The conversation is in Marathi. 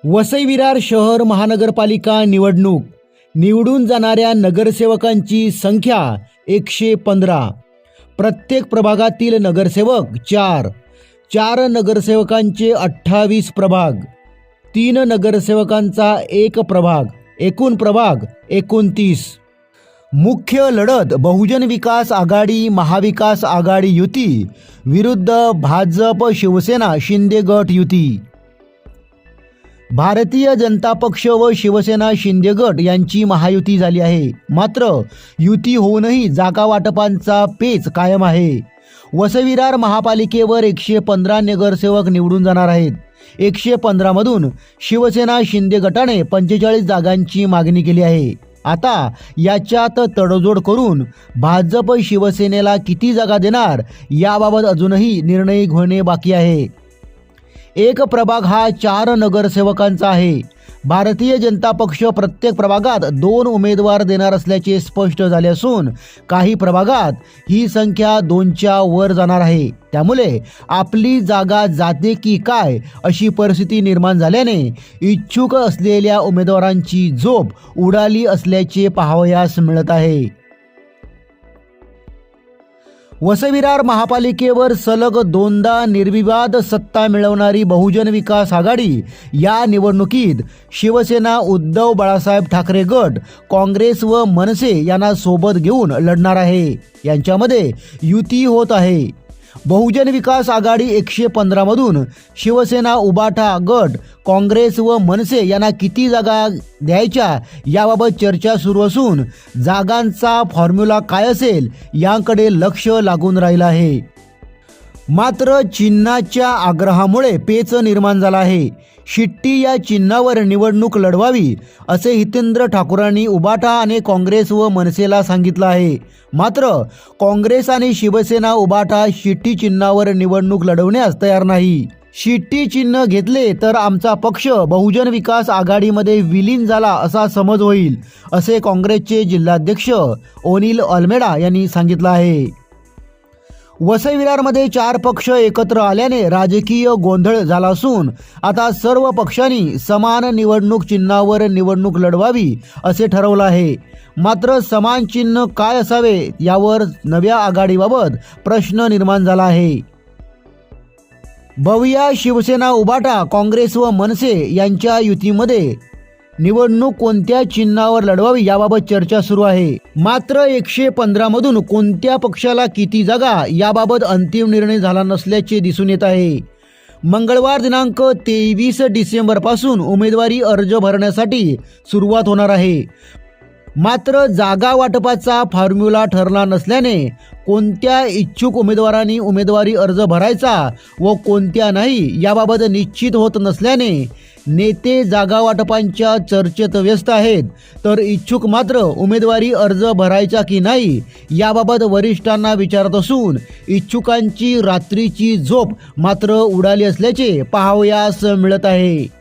वसई विरार शहर महानगरपालिका निवडणूक निवडून जाणाऱ्या नगरसेवकांची संख्या 115. प्रत्येक प्रभागातील नगरसेवक 4 नगरसेवकांचे 28 प्रभाग, 3 नगरसेवकांचा 1 प्रभाग, एकूण प्रभाग 29. मुख्य लढत बहुजन विकास आघाडी महाविकास आघाडी युती विरुद्ध भाजप शिवसेना शिंदे गट युती. भारतीय जनता पक्ष व शिवसेना शिंदे गट यांची महायुती झाली आहे. मात्र युती होऊनही जागा वाटपांचा पेच कायम आहे. वसई विरार महापालिकेवर 115 नगरसेवक निवडून जाणार आहेत. 115 मधून शिवसेना शिंदे गटाने 45 जागांची मागणी केली आहे. आता याच्यात तडजोड करून भाजप शिवसेनेला किती जागा देणार याबाबत अजूनही निर्णय होणे बाकी आहे. एक प्रभाग हा 4 नगरसेवकांचा आहे. भारतीय जनता पक्ष प्रत्येक प्रभागात 2 उमेदवार देणार असल्याचे स्पष्ट झाले असून काही प्रभागात ही संख्या 2च्या वर जाणार आहे. त्यामुळे आपली जागा जाते की काय अशी परिस्थिती निर्माण झाल्याने इच्छुक असलेल्या उमेदवारांची झोप उडाली असल्याचे पाहावयास मिळत आहे. वसई विरार महापालिकेवर सलग 2दा निर्विवाद सत्ता मिळवणारी बहुजन विकास आघाडी या निवडणुकीत शिवसेना उद्धव बाळासाहेब ठाकरे गट, काँग्रेस व मनसे यांना सोबत घेऊन लढणार आहे. यांच्यामध्ये युती होत आहे. बहुजन विकास आघाडी 115 मधून शिवसेना उबाटा गट, काँग्रेस व मनसे यांना किती जागा द्यायच्या याबाबत चर्चा सुरू असून जागांचा फॉर्म्युला काय असेल याकडे लक्ष लागून राहिलं आहे. मात्र चिन्हाच्या आग्रहामुळे पेच निर्माण झाला आहे. शिट्टी या चिन्हावर निवडणूक लढवावी असे हितेंद्र ठाकूरांनी उबाटा आणि काँग्रेस व मनसेला सांगितलं आहे. मात्र काँग्रेस आणि शिवसेना उबाटा शिट्टी चिन्हावर निवडणूक लढवण्यास तयार नाही. शिट्टी चिन्ह घेतले तर आमचा पक्ष बहुजन विकास आघाडीमध्ये विलीन झाला असा समज होईल असे काँग्रेसचे जिल्हाध्यक्ष ओनिल अल्मेडा यांनी सांगितलं आहे. वसई विरारमध्ये 4 पक्ष एकत्र आल्याने राजकीय गोंधळ झाला असून आता सर्व पक्षांनी समान निवडणूक चिन्हावर निवडणूक लढवावी असे ठरवलं आहे. मात्र समान चिन्ह काय असावे यावर नव्या आघाडीबाबत प्रश्न निर्माण झाला आहे. बघूया शिवसेना उबाटा, काँग्रेस व मनसे यांच्या युतीमध्ये निवडणूक कोणत्या चिन्हावर लढवावी याबाबत चर्चा सुरू आहे. मात्र 115 मधून कोणत्या पक्षाला किती जागा याबाबत अंतिम निर्णय झाला नसल्याचे दिसून येत आहे. मंगळवार दिनांक 23 डिसेंबर पासून उमेदवारी अर्ज भरण्यासाठी सुरुवात होणार आहे. मात्र जागा वाटपाचा फॉर्म्युला ठरला नसल्याने कोणत्या इच्छुक उमेदवारांनी उमेदवारी अर्ज भरायचा व कोणत्या नाही याबाबत निश्चित होत नसल्याने नेते जागा वाटपांच्या चर्चेत व्यस्त आहेत. तर इच्छुक मात्र उमेदवारी अर्ज भरायचा की नाही याबाबत वरिष्ठांना विचारत असून इच्छुकांची रात्रीची झोप मात्र उडाली असल्याचे पाहावयास मिळत आहे.